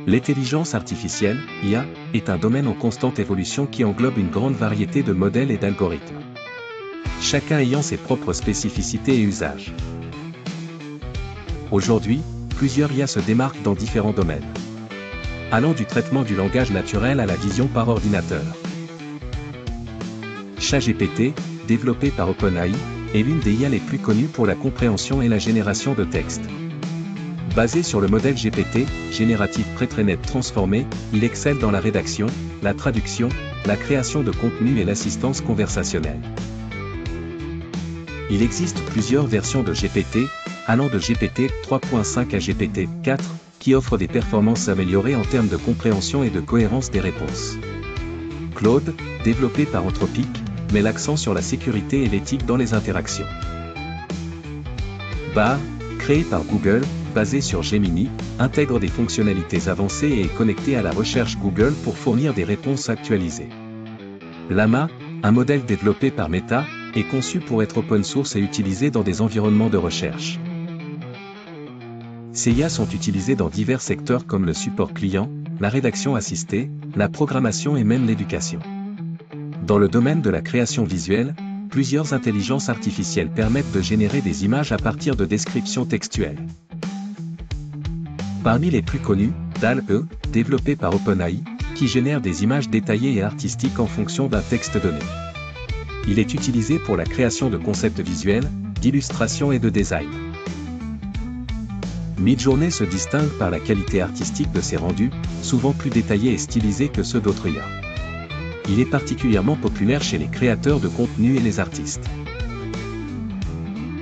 L'intelligence artificielle, IA, est un domaine en constante évolution qui englobe une grande variété de modèles et d'algorithmes, chacun ayant ses propres spécificités et usages. Aujourd'hui, plusieurs IA se démarquent dans différents domaines, allant du traitement du langage naturel à la vision par ordinateur. ChatGPT, développé par OpenAI, est l'une des IA les plus connues pour la compréhension et la génération de textes. Basé sur le modèle GPT, génératif Pre-trained transformé, il excelle dans la rédaction, la traduction, la création de contenu et l'assistance conversationnelle. Il existe plusieurs versions de GPT, allant de GPT 3.5 à GPT 4, qui offrent des performances améliorées en termes de compréhension et de cohérence des réponses. Claude, développé par Anthropic, met l'accent sur la sécurité et l'éthique dans les interactions. Bard, créé par Google, basé sur Gemini, intègre des fonctionnalités avancées et est connecté à la recherche Google pour fournir des réponses actualisées. Llama, un modèle développé par Meta, est conçu pour être open source et utilisé dans des environnements de recherche. Ces IA sont utilisées dans divers secteurs comme le support client, la rédaction assistée, la programmation et même l'éducation. Dans le domaine de la création visuelle, plusieurs intelligences artificielles permettent de générer des images à partir de descriptions textuelles. Parmi les plus connus, DALL-E, développé par OpenAI, qui génère des images détaillées et artistiques en fonction d'un texte donné. Il est utilisé pour la création de concepts visuels, d'illustrations et de design. Midjourney se distingue par la qualité artistique de ses rendus, souvent plus détaillés et stylisés que ceux d'autres IA. Il est particulièrement populaire chez les créateurs de contenu et les artistes.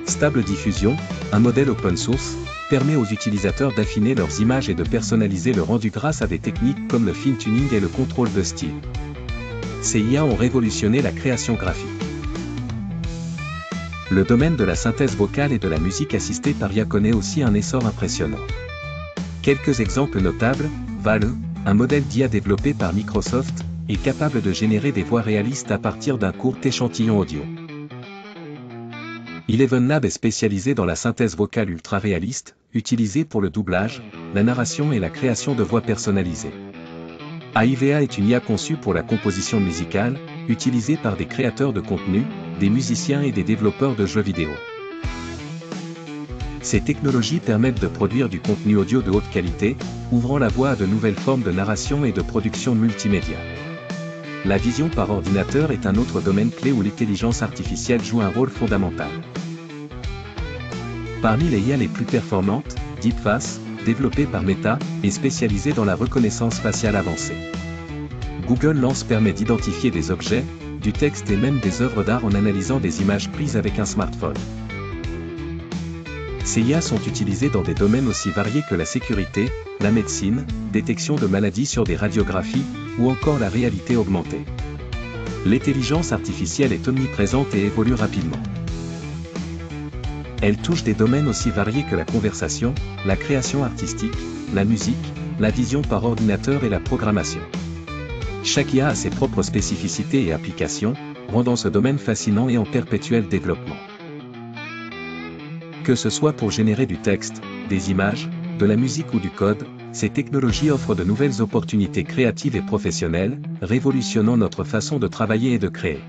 Stable Diffusion, un modèle open source, permet aux utilisateurs d'affiner leurs images et de personnaliser le rendu grâce à des techniques comme le fine-tuning et le contrôle de style. Ces IA ont révolutionné la création graphique. Le domaine de la synthèse vocale et de la musique assistée par IA connaît aussi un essor impressionnant. Quelques exemples notables, DALL-E, un modèle d'IA développé par Microsoft, est capable de générer des voix réalistes à partir d'un court échantillon audio. ElevenLabs est spécialisé dans la synthèse vocale ultra-réaliste, utilisée pour le doublage, la narration et la création de voix personnalisées. AIVA est une IA conçue pour la composition musicale, utilisée par des créateurs de contenu, des musiciens et des développeurs de jeux vidéo. Ces technologies permettent de produire du contenu audio de haute qualité, ouvrant la voie à de nouvelles formes de narration et de production multimédia. La vision par ordinateur est un autre domaine clé où l'intelligence artificielle joue un rôle fondamental. Parmi les IA les plus performantes, DeepFace, développé par Meta, est spécialisé dans la reconnaissance faciale avancée. Google Lens permet d'identifier des objets, du texte et même des œuvres d'art en analysant des images prises avec un smartphone. Ces IA sont utilisées dans des domaines aussi variés que la sécurité, la médecine, détection de maladies sur des radiographies, ou encore la réalité augmentée. L'intelligence artificielle est omniprésente et évolue rapidement. Elle touche des domaines aussi variés que la conversation, la création artistique, la musique, la vision par ordinateur et la programmation. Chaque IA a ses propres spécificités et applications, rendant ce domaine fascinant et en perpétuel développement. Que ce soit pour générer du texte, des images, de la musique ou du code, ces technologies offrent de nouvelles opportunités créatives et professionnelles, révolutionnant notre façon de travailler et de créer.